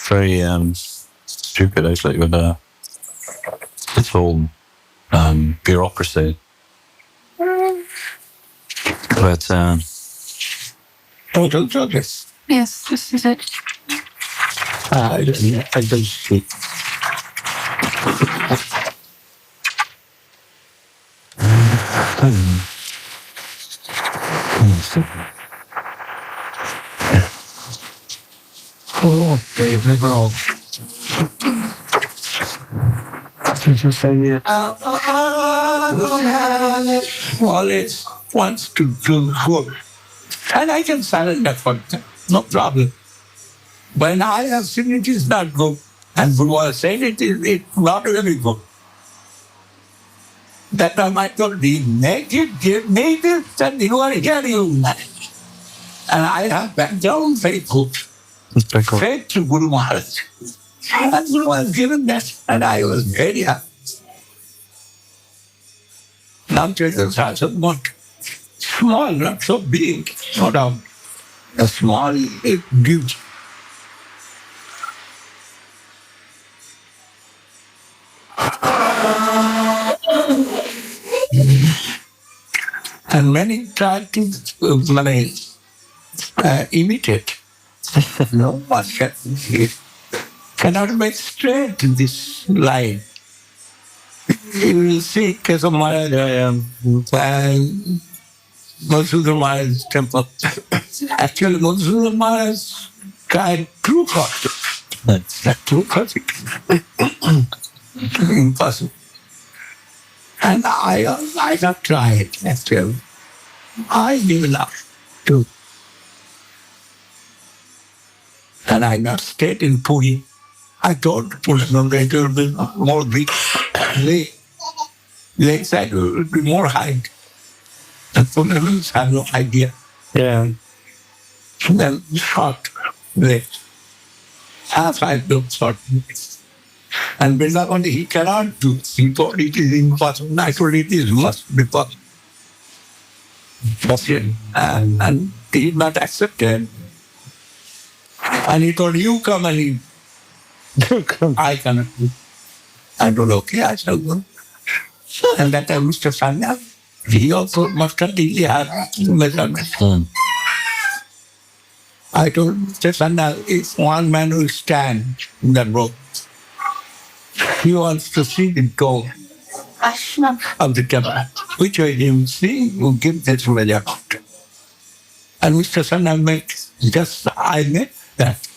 very stupid, actually. But it's all bureaucracy. But Total justice. Yes, this is it. I don't see. Oh, very wrong. Always wants to do good. And I can surrender for that. No problem. When I have seen it is not good, and Guru was saying it's not really good. That time I told him, make it, and you are hearing. And I have background faithful. Faith to Guru Maharaj. And Guru was given that, and I was very happy. Now Jesus has not small, not so big, sort of a small gift. And many try to imitate. No one cannot make straight in this line. You will see Keshav Maharaj and Srila Maharaj's temple. Actually, Srila Maharaj tried true concept. That's not true concept. Impossible. And I not tried, actually. I given up too. And I not stayed in Puri. I told Puri, there will be more big. They said it will be more height. And Puri had no idea. Yeah. And then short legs. As I built short legs. And Vrindavan, he cannot do. He thought it is impossible. I told it is must be possible. And he did not accept it. And he told, you come and he, I cannot do. I told, okay, I shall go. And that time Mr. Sundar, he also must have really had measurement. I told Mr. Sundar, if one man will stand in that rope, he wants to see the goal of the temple. Which way he will see, will give that measurement. And Mr. Sundar makes just, I make that.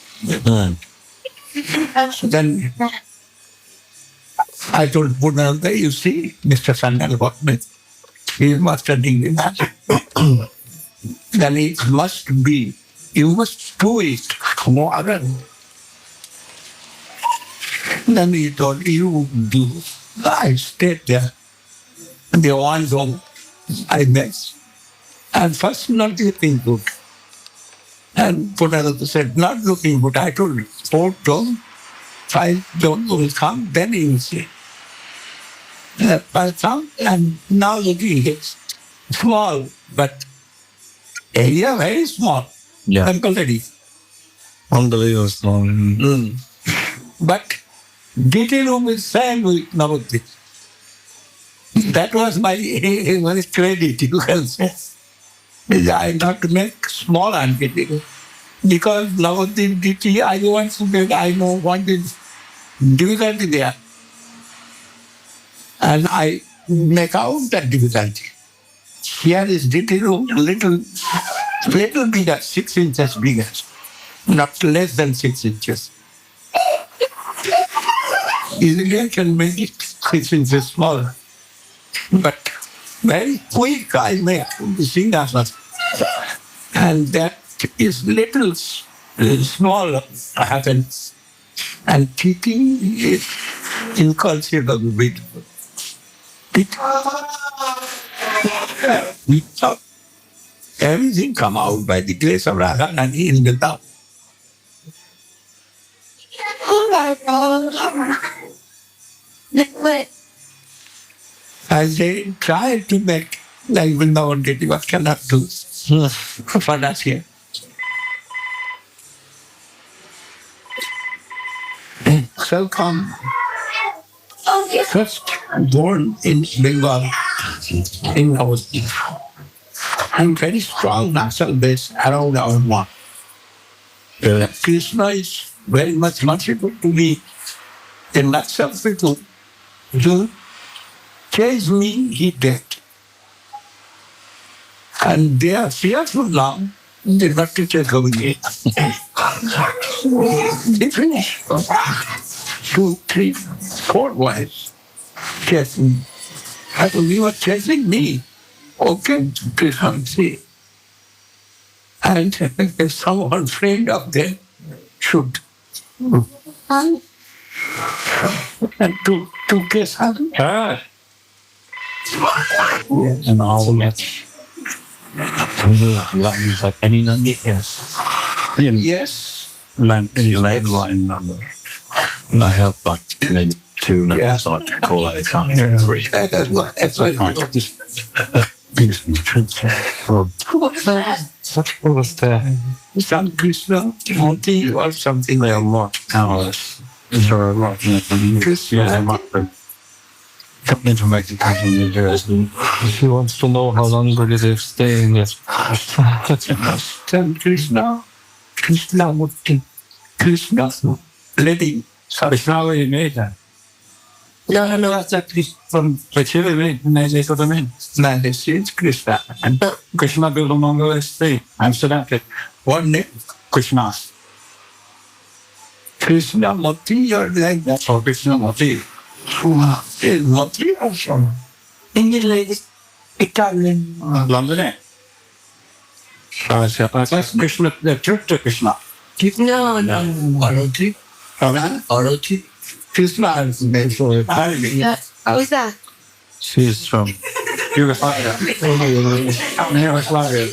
So then I told Purnananda, you see, Mr. Sundar what means. He must have done that. Then it must be, you must do it more than. Then he told, you do. I stayed there. And the one go, I met. And first not looking good. And Purnananda said, not looking good. I told him, 4 don't, 5 don't will come, then he will see. But some, and now looking, it's small, but area very small. Yeah. Already. Unbelievable small. But detail room is same with Navadvip. That was my credit, you can say. I not to make small entity. Because Navadvip DT, I want to make, I know what is difficulty there. And I make out that difficulty. Here is DT room, little bigger, 6 inches bigger. Not less than 6 inches. Easily I can make it 6 inches smaller. But very quick, I make see that. And that is little small happens. And keeping it inconceivable beautiful. We thought everything come out by the grace of Radha and in the love. As they try to make like Vrindavan Deity, what cannot do for us here. So come first born in Bengal, in our and very strong national base around our mouth. Krishna is very much merciful to me. In nutshell, people to chase me, he did. And they are fearful now. They not to chase Govinda. They finish. 2, 3, 4 wives chasing. I thought you were chasing me. Okay, Krishna, see. And someone friend of them should. And to kiss her. And all that. Like any number? Yes. Yes. Any line number. I have like maybe 2 numbers, so I call it 3. That's what What was the Son Krishna, Monty, or something They like are more powerless. Sure, a lot. Krishna. Come into Mexico in New Jersey. she wants to know how long will they stay in this? Son Krishna, Krishna Murti, Krishna, letting. Krishna really made that. No. That's actually from Chile, right? They sort of mean. Man, this is Krishna. And Krishna built a Mongol state. Amsterdam. one name, Krishna. Krishna Murti, or like that. Or Krishna Mati. Is Murti also. English, Italian. London, eh? That's Krishna, the church of Krishna. No. Oroti. Oroti. Krishna is made for it. Yeah. How is that? She's from Yugoslavia. Yugoslavia.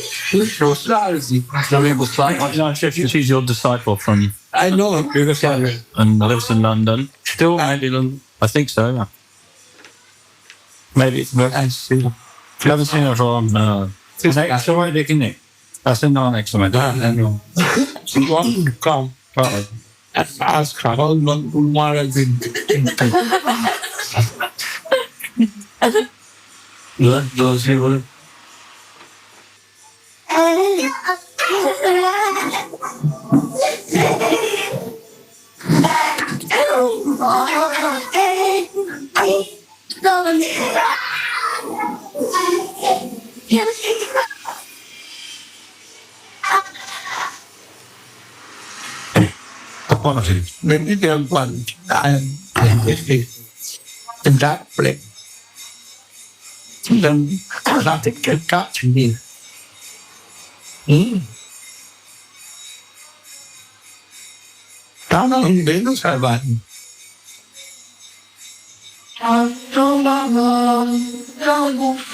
she's your disciple from I know. Yugoslavia. and lives in London. Still, maybe London. I think so. Yeah. Maybe it's worth. I see. Never seen her from. Next to where they can. That's in the next one. She wanted to come and ask her how long Maharaj has been. Those people. When we get one, and in that place, then nothing can touch me. Đó nó không đến nó sai bạn.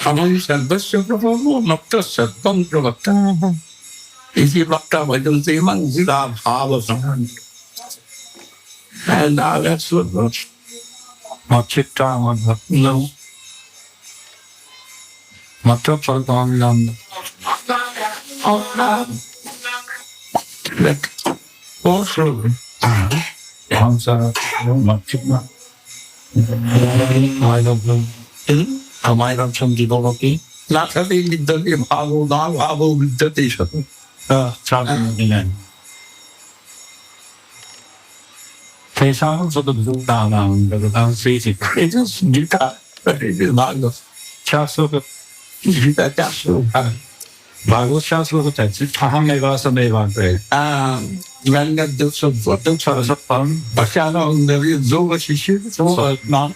Ông said, "This is the one of the second of the." If you look up, I don't see man, you have power someone. And now that's what was. My chip down on the no. My top are gone down. Like, also, I'm sorry. My chip down. I don't know. I might have some people looking. not having been done in power, now power meditation. Something in it. Thế sao cho được dùng đào nào được đang suy thì It is Gita, but it is not the cha số được Gita Chapter. và có cha số có thể chỉ thang này vào sau này vào về When that do some for them, cho rất lớn but I know there is so much issue, so not.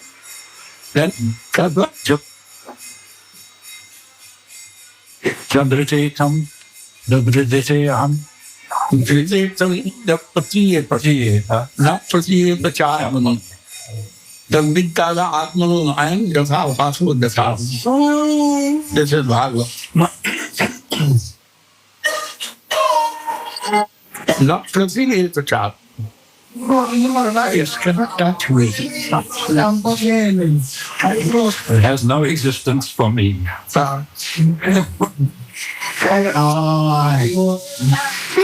Then, God, chụp Chandra-chetam, Dabhriditayam, Vriditam, Dapatiya, not Patiya Pachayam. The Vidala Atmanu and the Vasu the Vasu. This is Bhagavad. Not Patiya Pachayam. Yes, cannot touch me. It has no existence for me.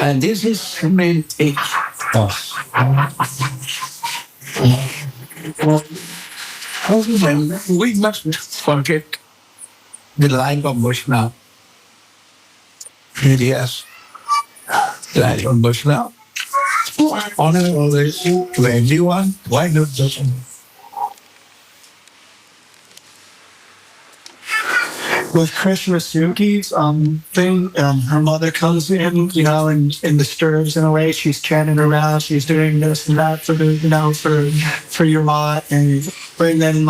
And this is the main thing. We must forget the life of Vaishnava. Yes, the life of Vaishnava. Honor always to everyone. Why not just with Krishna Suki's thing, her mother comes in, and disturbs in a way. She's chanting around, she's doing this and that for the, for your lot, and then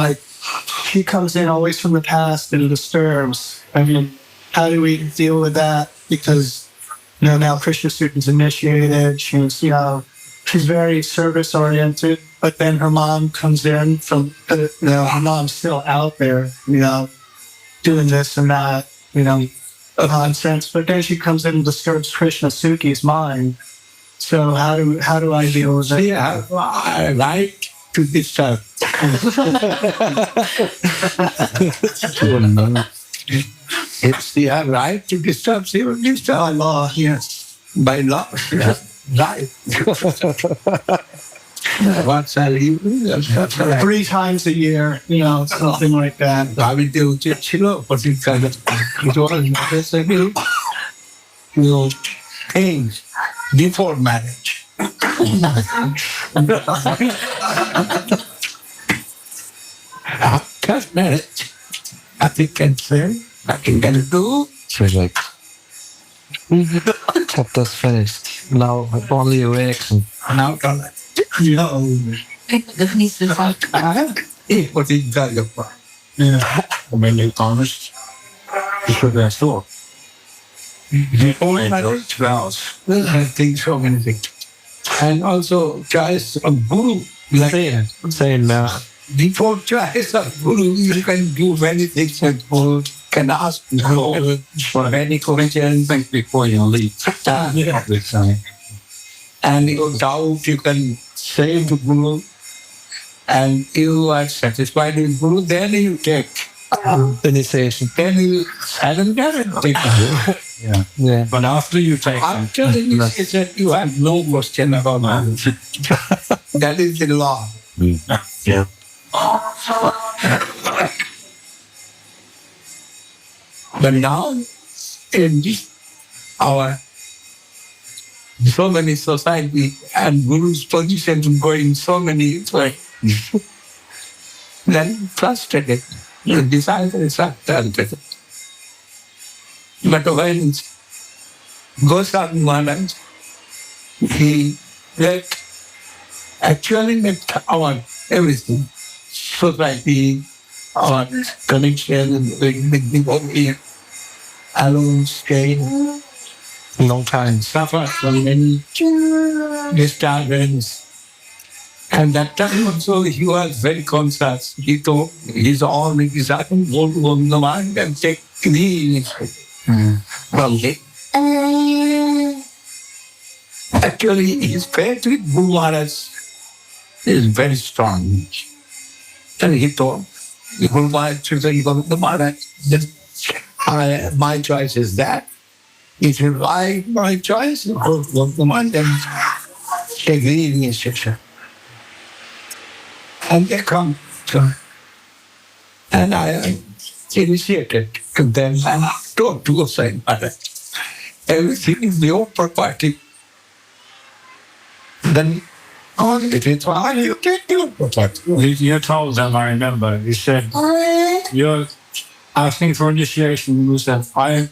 she comes in always from the past and disturbs. I mean, how do we deal with that? Because now Krishna Suki's initiated. She's she's very service oriented, but then her mom comes in from her mom's still out there, doing this and that, nonsense. But then she comes in and disturbs Krishna Suki's mind. So how do I deal with it? Yeah, I like to disturb. It's the right to disturb. By law, yes. By law, right. Once I leave, 3 times a year, something like that. I will do Chilo, but it's kind of things before marriage. After marriage, nothing can say, nothing can do. So it's like, chapter's finished. Now I'm only awake. Now, what is that? When they honest, because that's all. Before marriage vows, things so many things. And also choice of guru. Saying now. Before choice of guru, you can do many things and guru can ask for any questions Before you leave. and you doubt, you can say to guru, and you are satisfied with guru, then you take. Initiation. Then you haven't got it. Yeah. But after you take them, After the initiation, you have no question about that. That is the law. yeah. But now, in our so many society and guru's position to go in so many ways, then frustrated. The disciple is frustrated. But when Goswami Maharaj, he actually left our everything, society, our connection with devotee, alone stay, Long time. suffer from many disturbance. And that time also he was very conscious. He thought his own disciple go to the mind and take the well, actually his faith with Guru Maharaj is very strong. And he thought, Guru Maharaj should say, Govinda Maharaj, my choice is that. If you like my choice, Govinda Maharaj, then take the initiation. And they come to, and I initiated to them and told to Goswami Maharaj, everything is your property. Then it is why you take your property. You told them, I remember, you said, you're asking for initiation, you said, I'm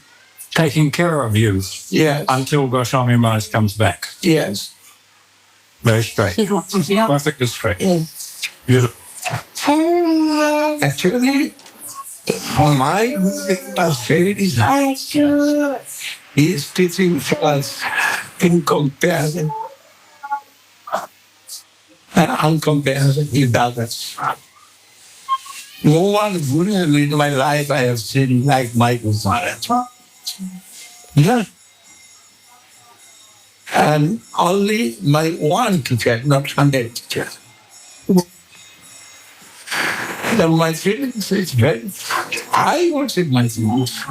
taking care of you Yes, until Goswami Maharaj comes back. yes. Very straight. Perfectly straight. Beautiful. Actually, My Guru is teaching us in comparison and uncomparison with others. No one Guru in my life I have seen like my Guru Maharaj. Yeah. And only my one teacher, not 100 teachers. Then my feelings is very, I worship my feelings.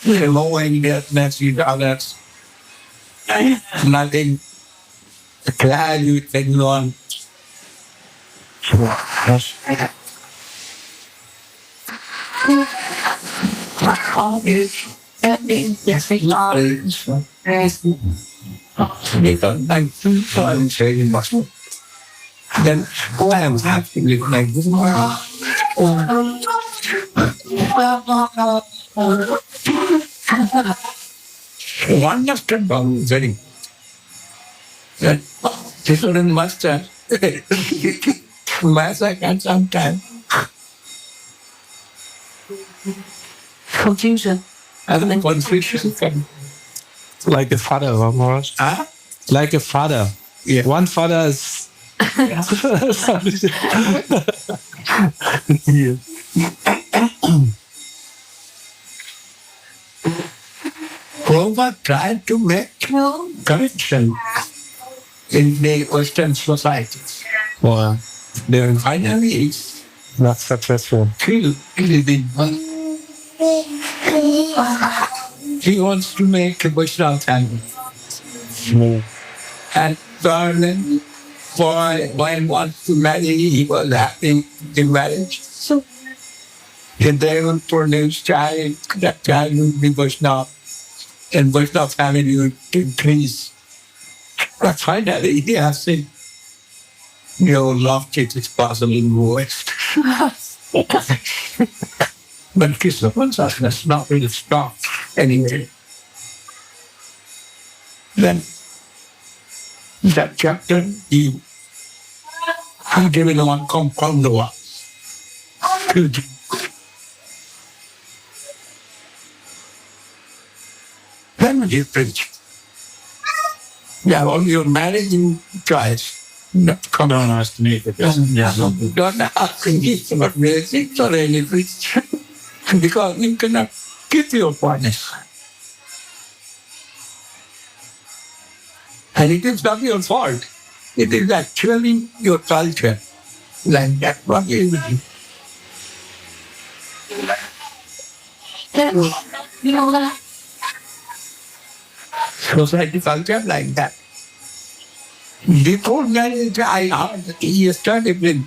Knowing that message others, nothing glad you take on. Knowledge. Because I'm saying then I am happy with my Guru Maharaj. One after one, very that different master. Master can sometimes Confusion. and then confusion can. Like a father, huh, Maharaj? Huh? Like a father. Yeah. One father is. Prabhupada tried to make correction in the Western societies. Wow. Then finally it's Not successful. still living. He wants to make a Vaishnava family. And darling, boy wants to marry, he was happy in marriage. So then they will produce child, that child will be Vaishnava. And Vaishnava family will increase. But finally he has said, your love it is possible in the West. But Krishna consciousness not really strong anyway. Then that chapter he given one compound one. Then he preached. Yeah, well, you're married in twice. No, come on, underestimate it. Yeah. Don't ask me for music or anything. Because you cannot keep your oneness. And it is not your fault. It is actually your culture. Like that one is. Society culture like that. Before marriage, I heard that he started with,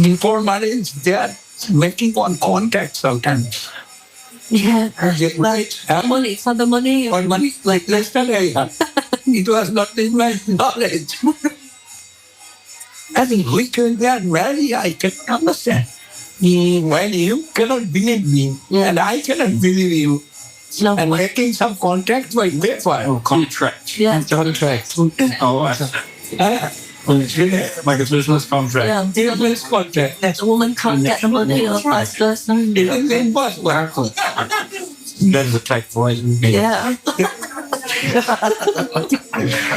before marriage, they are making one contact sometimes. Yeah. Right? Money for the money. For money, like yesterday. It was not in my knowledge. I think we can get married, I can understand. When you cannot believe me, and I cannot believe you, No. and making some contact by paper. Contract. Yeah. Contract. Like a business contract. Yeah. Business contract. That woman can't get the money or vice versa. It is impossible. Then the tech boys. Yeah.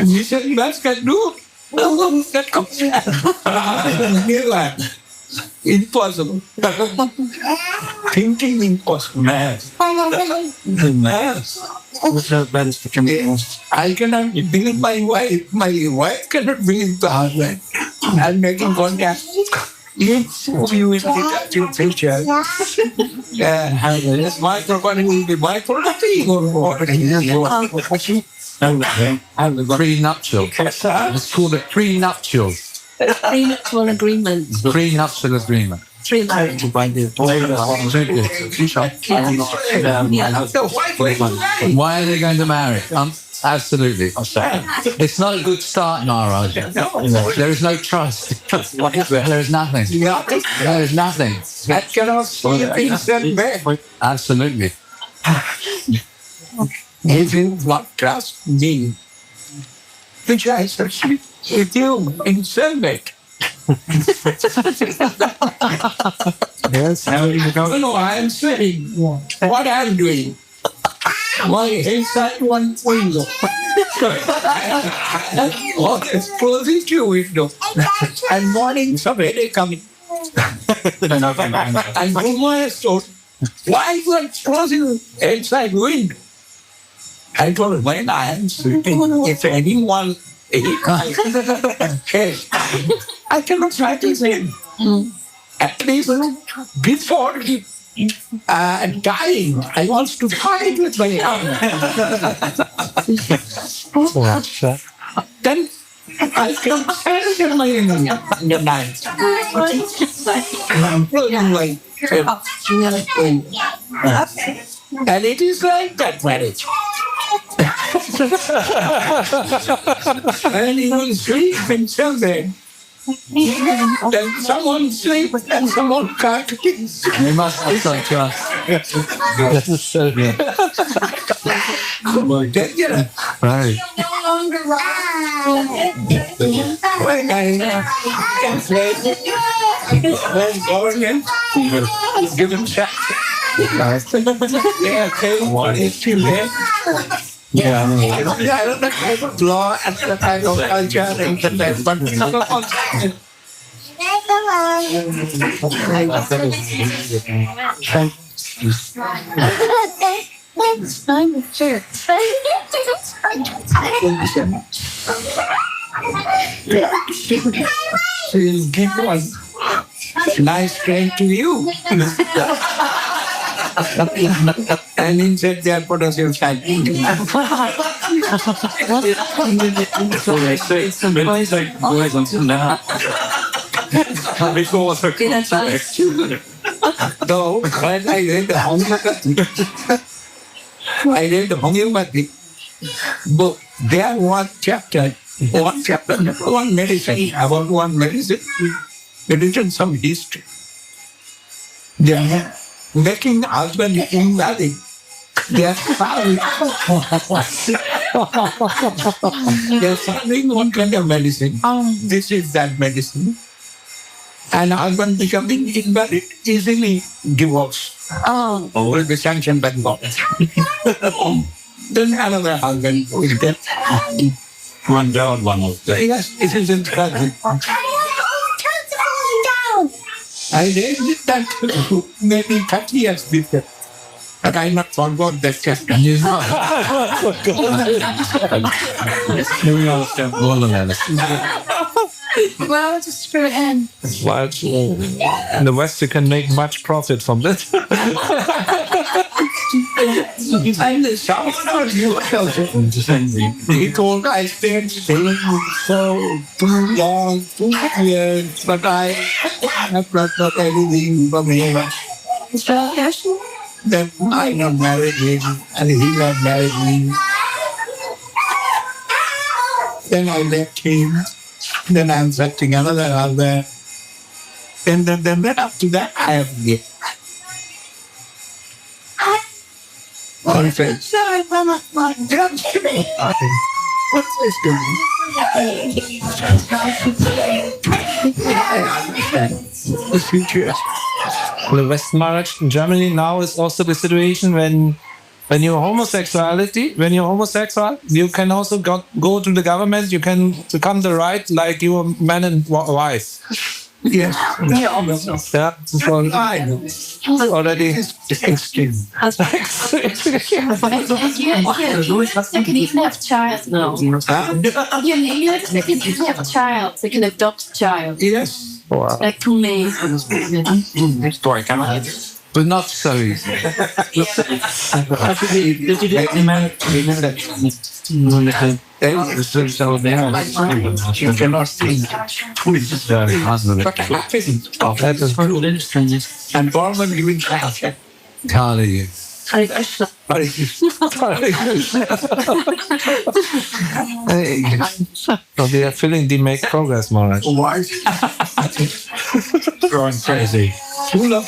You said you guys can do. That comes. Impossible. Thinking impossible. Math. Math. I cannot believe my wife. My wife cannot believe the husband. I'm making contact. Yes, you will get your picture. Yeah, my property will be my property. Prenuptial. It's called a prenuptial. Prenuptial agreement. Prenuptial agreement. Three marriage. Why are they going to marry? Absolutely. It's not a good start, Maharaj. There is no trust. There is nothing. There is nothing. I cannot see things that bad. Absolutely. If you want trust me, which I succeed with you in service. Yes. No, I am saying what I am doing. Why inside one window? What is closing two windows? And morning somebody coming. And my thought, why you are closing inside window? I told him, when I am sleeping, if anyone cares, I cannot try to say. At least before he dying, I want to fight with my arm. Then I can stand in the night. I'm floating like and it is like that marriage. And he will sleep until then. Then someone sleep and someone can't. You must have some trust. This is so good. Right. No longer When I can say, when government give him shots. Yeah, okay, what is still there? Yeah, I don't know kind of law and the kind of culture and that, but she'll give one nice drink to you. And inside there, put us inside. No, when I read the homeopathic book, there one chapter, one medicine, about one medicine. They written some history. They are making husband invalid. They are serving one kind of medicine. This is that medicine. And husband becoming invalid, easily divorced. Will be sanctioned by God. Then another husband will get one down, one out. Yes, it is interesting. I did that maybe 30 years before. But I not forgot that chapter. Well, just for him. But in the West, you can make much profit from this. I'm the shop. He told I stayed staying so long, 2 years, but I have not got anything from him. Then I got married him, and he got married me. Then I left him. Then I'm setting another husband. And then after that, I have gift. All friends. What's this doing? I understand the future. The West marriage in Germany now is also the situation when you're homosexual, you can also go to the government, you can become the right like you are man and wife. Yes. Yeah, so already extreme. They can even have a child now. You can have a child. They can adopt a child. Yes. Wow. Like 2 May. But not so easy. You cannot think. And Burma giving sanction. Can't you? So they are feeling they make progress, Maharaj. Why? Growing crazy. Full of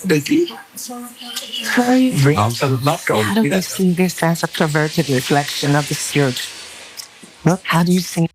the key. How do you see this as a perverted reflection of the spirit? How do you see